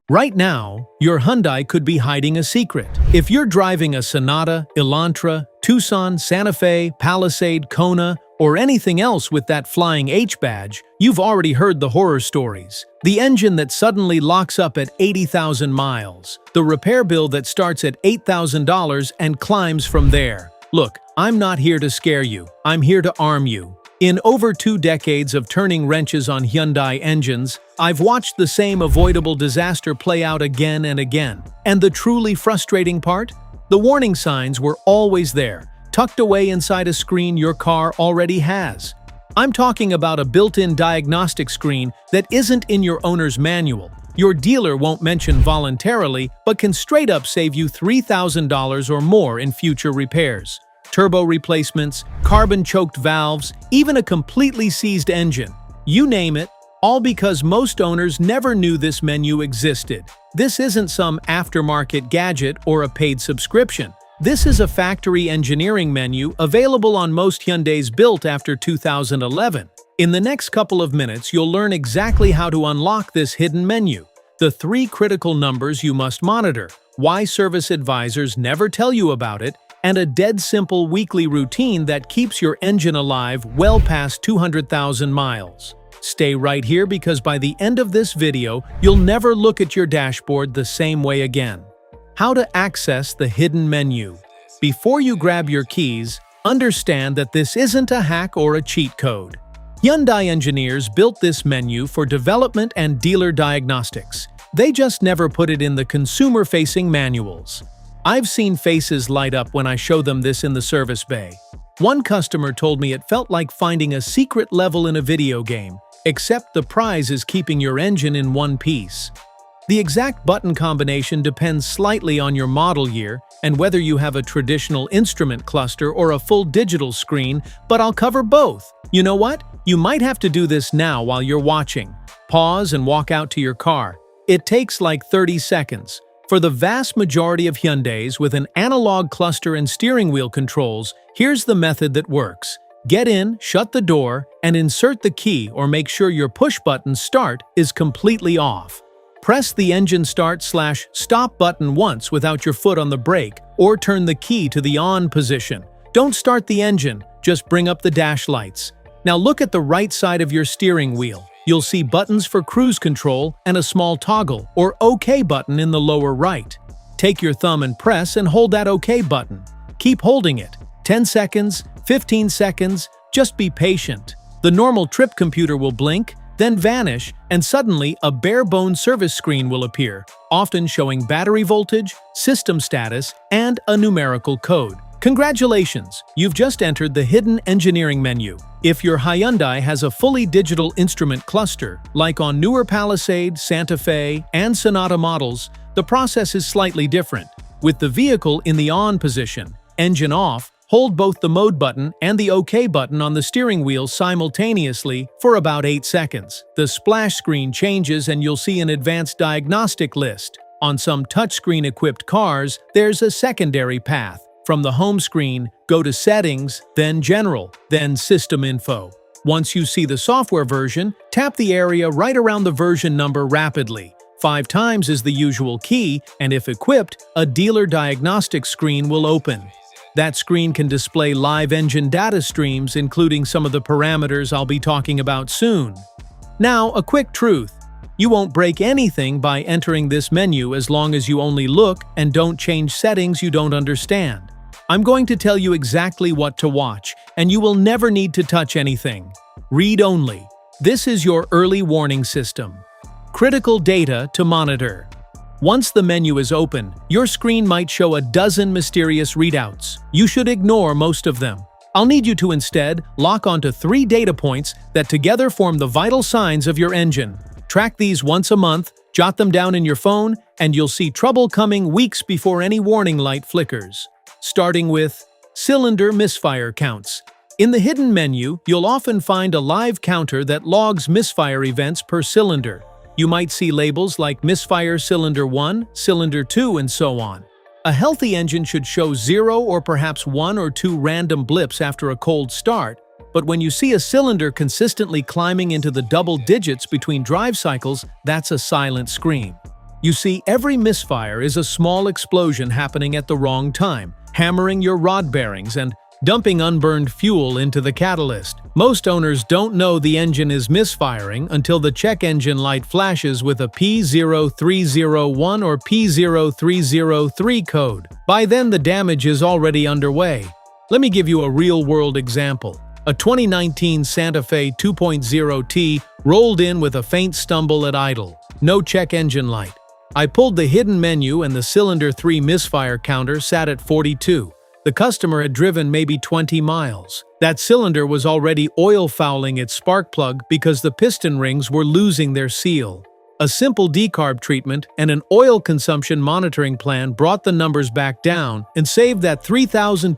Right now, your Hyundai could be hiding a secret. If you're driving a Sonata, Elantra, Tucson, Santa Fe, Palisade, Kona, or anything else with that flying H badge, you've already heard the horror stories. The engine that suddenly locks up at 80,000 miles. The repair bill that starts at $8,000 and climbs from there. Look, I'm not here to scare you. I'm here to arm you. In over 2 decades of turning wrenches on Hyundai engines, I've watched the same avoidable disaster play out again and again. And the truly frustrating part? The warning signs were always there, tucked away inside a screen your car already has. I'm talking about a built-in diagnostic screen that isn't in your owner's manual. Your dealer won't mention voluntarily, but can straight up save you $3,000 or more in future repairs. Turbo replacements, carbon-choked valves, even a completely seized engine. You name it, all because most owners never knew this menu existed. This isn't some aftermarket gadget or a paid subscription. This is a factory engineering menu available on most Hyundais built after 2011. In the next couple of minutes, you'll learn exactly how to unlock this hidden menu, the 3 critical numbers you must monitor, why service advisors never tell you about it, and a dead simple weekly routine that keeps your engine alive well past 200,000 miles. Stay right here because by the end of this video, you'll never look at your dashboard the same way again. How to access the hidden menu. Before you grab your keys, understand that this isn't a hack or a cheat code. Hyundai engineers built this menu for development and dealer diagnostics. They just never put it in the consumer-facing manuals. I've seen faces light up when I show them this in the service bay. One customer told me it felt like finding a secret level in a video game, except the prize is keeping your engine in one piece. The exact button combination depends slightly on your model year and whether you have a traditional instrument cluster or a full digital screen, but I'll cover both. You know what? You might have to do this now while you're watching. Pause and walk out to your car. It takes like 30 seconds. For the vast majority of Hyundais with an analog cluster and steering wheel controls, here's the method that works. Get in, shut the door, and insert the key or make sure your push-button start is completely off. Press the engine start/stop button once without your foot on the brake, or turn the key to the on position. Don't start the engine, just bring up the dash lights. Now look at the right side of your steering wheel. You'll see buttons for cruise control and a small toggle or OK button in the lower right. Take your thumb and press and hold that OK button. Keep holding it. 10 seconds, 15 seconds, just be patient. The normal trip computer will blink, then vanish, and suddenly a bare-bones service screen will appear, often showing battery voltage, system status, and a numerical code. Congratulations! You've just entered the hidden engineering menu. If your Hyundai has a fully digital instrument cluster, like on newer Palisade, Santa Fe, and Sonata models, the process is slightly different. With the vehicle in the on position, engine off, hold both the mode button and the OK button on the steering wheel simultaneously for about 8 seconds. The splash screen changes and you'll see an advanced diagnostic list. On some touchscreen-equipped cars, there's a secondary path. From the home screen, go to Settings, then General, then System Info. Once you see the software version, tap the area right around the version number rapidly. 5 times is the usual key, and if equipped, a dealer diagnostic screen will open. That screen can display live engine data streams, including some of the parameters I'll be talking about soon. Now, a quick truth. You won't break anything by entering this menu as long as you only look and don't change settings you don't understand. I'm going to tell you exactly what to watch, and you will never need to touch anything. Read only. This is your early warning system. Critical data to monitor. Once the menu is open, your screen might show a dozen mysterious readouts. You should ignore most of them. I'll need you to instead lock onto 3 data points that together form the vital signs of your engine. Track these once a month, jot them down in your phone, and you'll see trouble coming weeks before any warning light flickers. Starting with cylinder misfire counts. In the hidden menu, you'll often find a live counter that logs misfire events per cylinder. You might see labels like misfire cylinder 1, cylinder 2, and so on. A healthy engine should show 0 or perhaps 1 or 2 random blips after a cold start, but when you see a cylinder consistently climbing into the double digits between drive cycles, that's a silent scream. You see, every misfire is a small explosion happening at the wrong time, hammering your rod bearings and dumping unburned fuel into the catalyst. Most owners don't know the engine is misfiring until the check engine light flashes with a P0301 or P0303 code. By then, the damage is already underway. Let me give you a real-world example. A 2019 Santa Fe 2.0T rolled in with a faint stumble at idle. No check engine light. I pulled the hidden menu and the cylinder 3 misfire counter sat at 42. The customer had driven maybe 20 miles. That cylinder was already oil fouling its spark plug because the piston rings were losing their seal. A simple decarb treatment and an oil consumption monitoring plan brought the numbers back down and saved that $3,200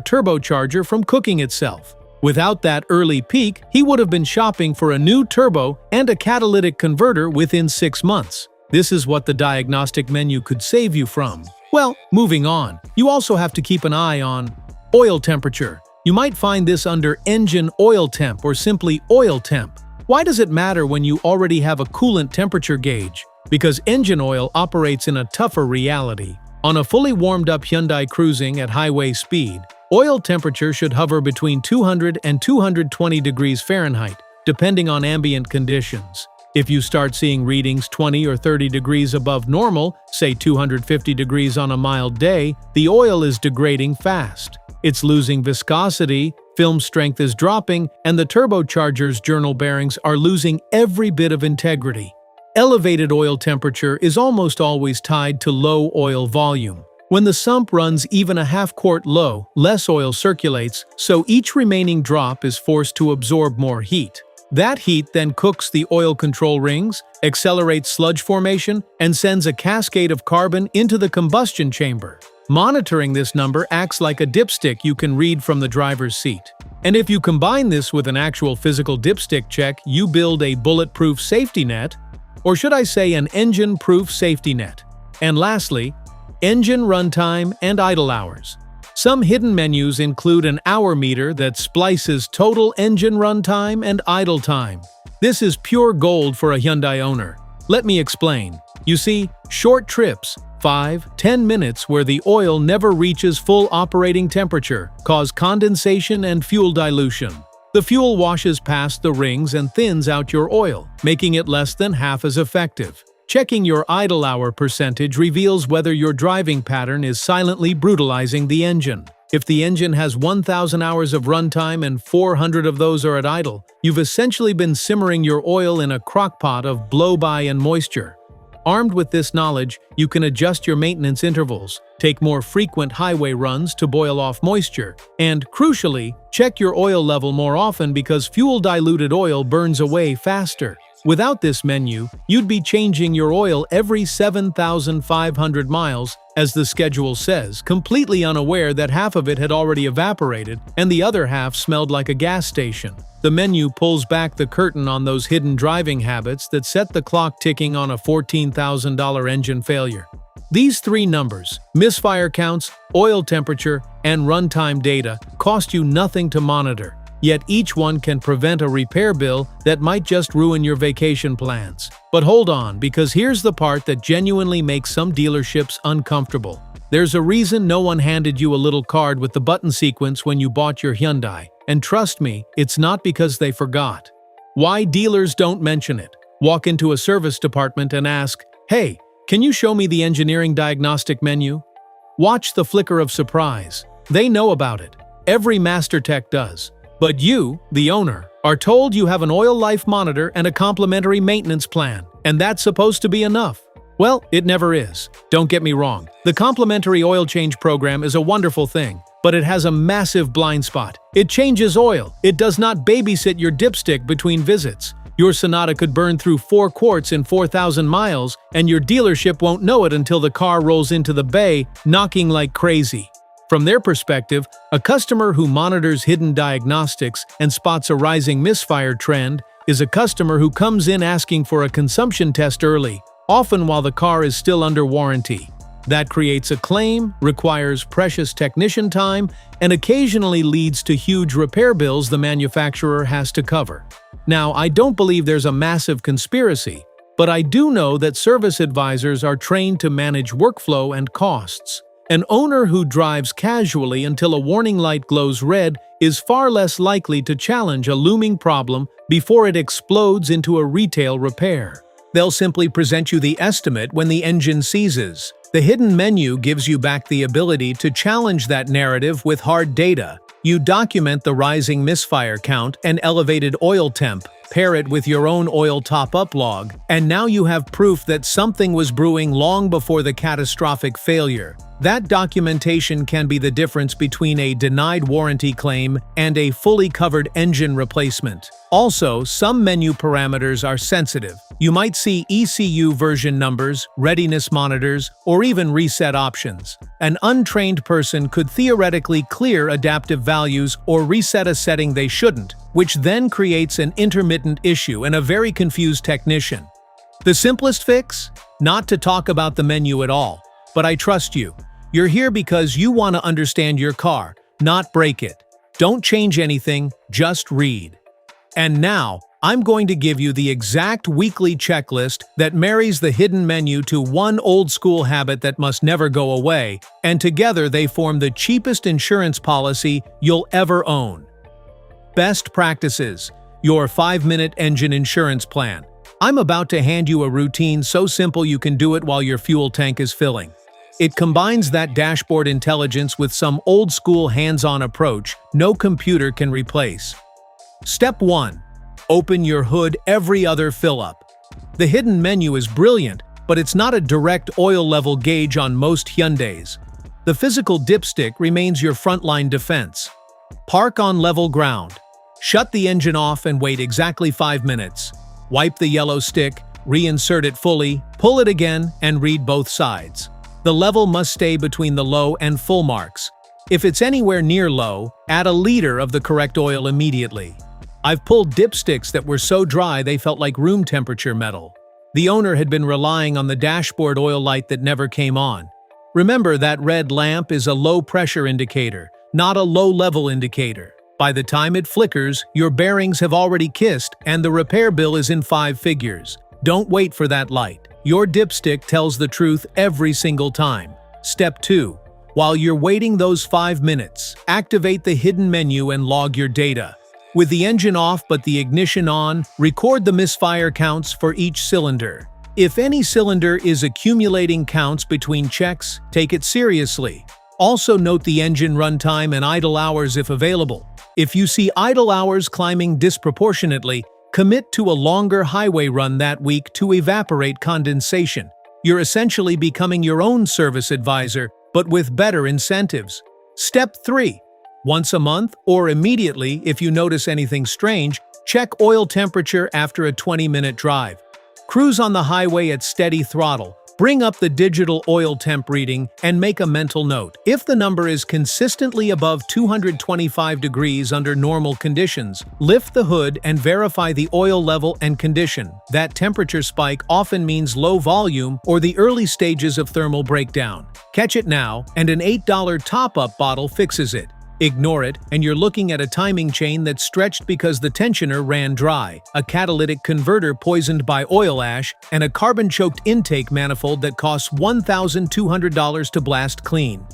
turbocharger from cooking itself. Without that early peak, he would have been shopping for a new turbo and a catalytic converter within 6 months. This is what the diagnostic menu could save you from. Well, moving on, you also have to keep an eye on oil temperature. You might find this under engine oil temp or simply oil temp. Why does it matter when you already have a coolant temperature gauge? Because engine oil operates in a tougher reality. On a fully warmed-up Hyundai cruising at highway speed, oil temperature should hover between 200 and 220 degrees Fahrenheit, depending on ambient conditions. If you start seeing readings 20 or 30 degrees above normal, say 250 degrees on a mild day, the oil is degrading fast. It's losing viscosity, film strength is dropping, and the turbocharger's journal bearings are losing every bit of integrity. Elevated oil temperature is almost always tied to low oil volume. When the sump runs even a half quart low, less oil circulates, so each remaining drop is forced to absorb more heat. That heat then cooks the oil control rings, accelerates sludge formation, and sends a cascade of carbon into the combustion chamber. Monitoring this number acts like a dipstick you can read from the driver's seat. And if you combine this with an actual physical dipstick check, you build a bulletproof safety net, or should I say an engine-proof safety net. And lastly, engine runtime and idle hours. Some hidden menus include an hour meter that splices total engine runtime and idle time. This is pure gold for a Hyundai owner. Let me explain. You see, short trips, 5-10 minutes where the oil never reaches full operating temperature, cause condensation and fuel dilution. The fuel washes past the rings and thins out your oil, making it less than half as effective. Checking your idle hour percentage reveals whether your driving pattern is silently brutalizing the engine. If the engine has 1,000 hours of runtime and 400 of those are at idle, you've essentially been simmering your oil in a crockpot of blow-by and moisture. Armed with this knowledge, you can adjust your maintenance intervals, take more frequent highway runs to boil off moisture, and, crucially, check your oil level more often because fuel-diluted oil burns away faster. Without this menu, you'd be changing your oil every 7,500 miles, as the schedule says, completely unaware that half of it had already evaporated and the other half smelled like a gas station. The menu pulls back the curtain on those hidden driving habits that set the clock ticking on a $14,000 engine failure. These three numbers, misfire counts, oil temperature, and runtime data, cost you nothing to monitor. Yet each one can prevent a repair bill that might just ruin your vacation plans. But hold on, because here's the part that genuinely makes some dealerships uncomfortable. There's a reason no one handed you a little card with the button sequence when you bought your Hyundai. And trust me, it's not because they forgot. Why dealers don't mention it? Walk into a service department and ask, "Hey, can you show me the engineering diagnostic menu?" Watch the flicker of surprise. They know about it. Every master tech does. But you, the owner, are told you have an oil life monitor and a complimentary maintenance plan, and that's supposed to be enough. Well, it never is. Don't get me wrong. The complimentary oil change program is a wonderful thing, but it has a massive blind spot. It changes oil. It does not babysit your dipstick between visits. Your Sonata could burn through 4 quarts in 4,000 miles, and your dealership won't know it until the car rolls into the bay, knocking like crazy. From their perspective, a customer who monitors hidden diagnostics and spots a rising misfire trend is a customer who comes in asking for a consumption test early, often while the car is still under warranty. That creates a claim, requires precious technician time, and occasionally leads to huge repair bills the manufacturer has to cover. Now, I don't believe there's a massive conspiracy, but I do know that service advisors are trained to manage workflow and costs. An owner who drives casually until a warning light glows red is far less likely to challenge a looming problem before it explodes into a retail repair. They'll simply present you the estimate when the engine seizes. The hidden menu gives you back the ability to challenge that narrative with hard data. You document the rising misfire count and elevated oil temp, pair it with your own oil top-up log, and now you have proof that something was brewing long before the catastrophic failure. That documentation can be the difference between a denied warranty claim and a fully covered engine replacement. Also, some menu parameters are sensitive. You might see ECU version numbers, readiness monitors, or even reset options. An untrained person could theoretically clear adaptive values or reset a setting they shouldn't, which then creates an intermittent issue and a very confused technician. The simplest fix? Not to talk about the menu at all. But I trust you. You're here because you want to understand your car, not break it. Don't change anything, just read. And now, I'm going to give you the exact weekly checklist that marries the hidden menu to one old-school habit that must never go away, and together they form the cheapest insurance policy you'll ever own. Best practices: your 5-minute engine insurance plan. I'm about to hand you a routine so simple you can do it while your fuel tank is filling. It combines that dashboard intelligence with some old-school hands-on approach no computer can replace. Step 1. Open your hood every other fill-up. The hidden menu is brilliant, but it's not a direct oil level gauge on most Hyundais. The physical dipstick remains your frontline defense. Park on level ground. Shut the engine off and wait exactly 5 minutes. Wipe the yellow stick, reinsert it fully, pull it again, and read both sides. The level must stay between the low and full marks. If it's anywhere near low, add a liter of the correct oil immediately. I've pulled dipsticks that were so dry they felt like room temperature metal. The owner had been relying on the dashboard oil light that never came on. Remember, that red lamp is a low pressure indicator, not a low level indicator. By the time it flickers, your bearings have already kissed and the repair bill is in 5 figures. Don't wait for that light. Your dipstick tells the truth every single time. Step 2. While you're waiting those 5 minutes, activate the hidden menu and log your data. With the engine off but the ignition on, record the misfire counts for each cylinder. If any cylinder is accumulating counts between checks, take it seriously. Also note the engine runtime and idle hours if available. If you see idle hours climbing disproportionately, commit to a longer highway run that week to evaporate condensation. You're essentially becoming your own service advisor, but with better incentives. Step 3. Once a month, or immediately if you notice anything strange, check oil temperature after a 20-minute drive. Cruise on the highway at steady throttle. Bring up the digital oil temp reading and make a mental note. If the number is consistently above 225 degrees under normal conditions, lift the hood and verify the oil level and condition. That temperature spike often means low volume or the early stages of thermal breakdown. Catch it now, and an $8 top-up bottle fixes it. Ignore it, and you're looking at a timing chain that's stretched because the tensioner ran dry, a catalytic converter poisoned by oil ash, and a carbon-choked intake manifold that costs $1,200 to blast clean.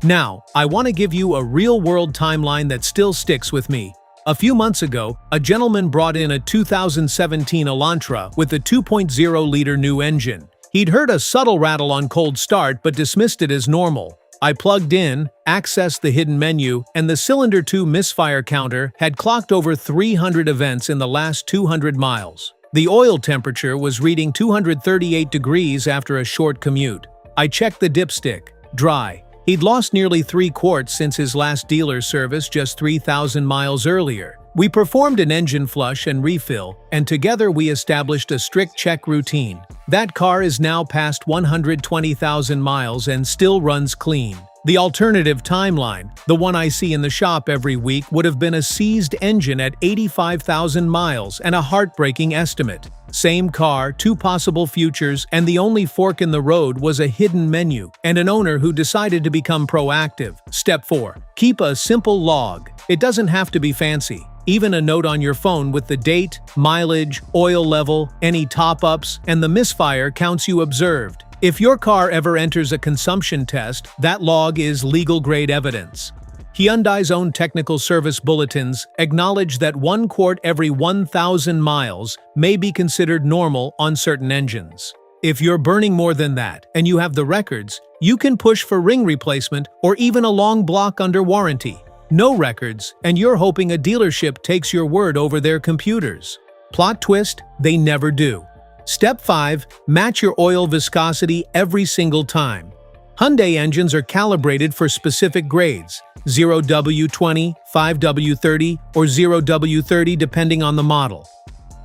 Now, I want to give you a real-world timeline that still sticks with me. A few months ago, a gentleman brought in a 2017 Elantra with a 2.0-liter new engine. He'd heard a subtle rattle on cold start but dismissed it as normal. I plugged in, accessed the hidden menu, and the cylinder 2 misfire counter had clocked over 300 events in the last 200 miles. The oil temperature was reading 238 degrees after a short commute. I checked the dipstick. Dry. He'd lost nearly 3 quarts since his last dealer service just 3,000 miles earlier. We performed an engine flush and refill, and together we established a strict check routine. That car is now past 120,000 miles and still runs clean. The alternative timeline, the one I see in the shop every week, would have been a seized engine at 85,000 miles and a heartbreaking estimate. Same car, 2 possible futures, and the only fork in the road was a hidden menu and an owner who decided to become proactive. Step 4. Keep a simple log. It doesn't have to be fancy. even a note on your phone with the date, mileage, oil level, any top-ups, and the misfire counts you observed. If your car ever enters a consumption test, that log is legal-grade evidence. Hyundai's own technical service bulletins acknowledge that 1 quart every 1,000 miles may be considered normal on certain engines. If you're burning more than that, and you have the records, you can push for ring replacement or even a long block under warranty. No records, and you're hoping a dealership takes your word over their computers. Plot twist, they never do. Step 5. Match your oil viscosity every single time. Hyundai engines are calibrated for specific grades, 0W20, 5W30, or 0W30 depending on the model.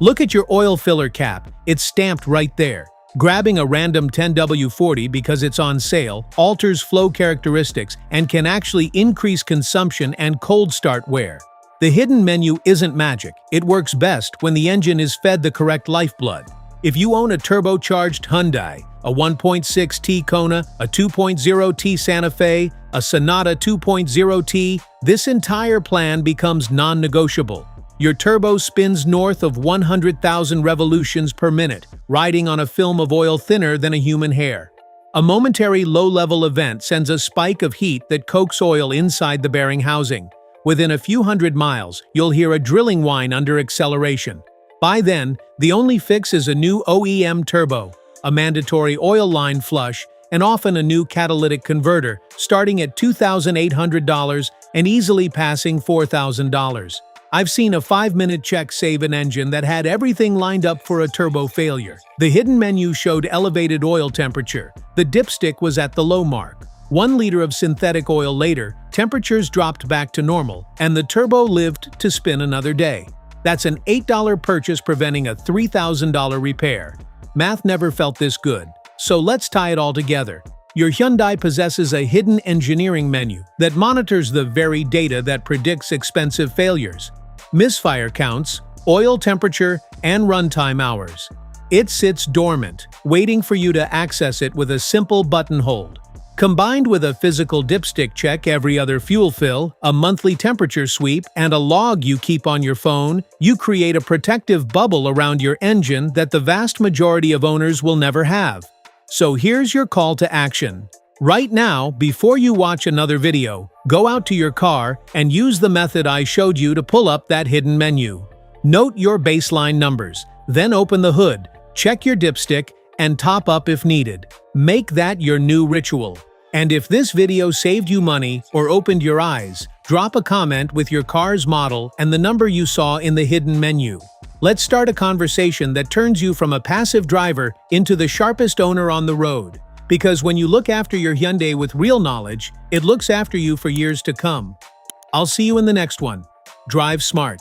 Look at your oil filler cap, it's stamped right there. Grabbing a random 10W40 because it's on sale alters flow characteristics and can actually increase consumption and cold start wear. The hidden menu isn't magic, it works best when the engine is fed the correct lifeblood. If you own a turbocharged Hyundai, a 1.6T Kona, a 2.0T Santa Fe, a Sonata 2.0T, this entire plan becomes non-negotiable. Your turbo spins north of 100,000 revolutions per minute, riding on a film of oil thinner than a human hair. A momentary low-level event sends a spike of heat that coaks oil inside the bearing housing. Within a few hundred miles, you'll hear a drilling whine under acceleration. By then, the only fix is a new OEM turbo, a mandatory oil line flush, and often a new catalytic converter, starting at $2,800 and easily passing $4,000. I've seen a 5-minute check save an engine that had everything lined up for a turbo failure. The hidden menu showed elevated oil temperature. The dipstick was at the low mark. 1 liter of synthetic oil later, temperatures dropped back to normal, and the turbo lived to spin another day. That's an $8 purchase preventing a $3,000 repair. Math never felt this good. So let's tie it all together. Your Hyundai possesses a hidden engineering menu that monitors the very data that predicts expensive failures. Misfire counts, oil temperature, and runtime hours. It sits dormant, waiting for you to access it with a simple button hold. Combined with a physical dipstick check every other fuel fill, a monthly temperature sweep, and a log you keep on your phone, you create a protective bubble around your engine that the vast majority of owners will never have. So here's your call to action. Right now, before you watch another video, go out to your car and use the method I showed you to pull up that hidden menu. Note your baseline numbers, then open the hood, check your dipstick, and top up if needed. Make that your new ritual. And if this video saved you money or opened your eyes, drop a comment with your car's model and the number you saw in the hidden menu. Let's start a conversation that turns you from a passive driver into the sharpest owner on the road. Because when you look after your Hyundai with real knowledge, it looks after you for years to come. I'll see you in the next one. Drive smart.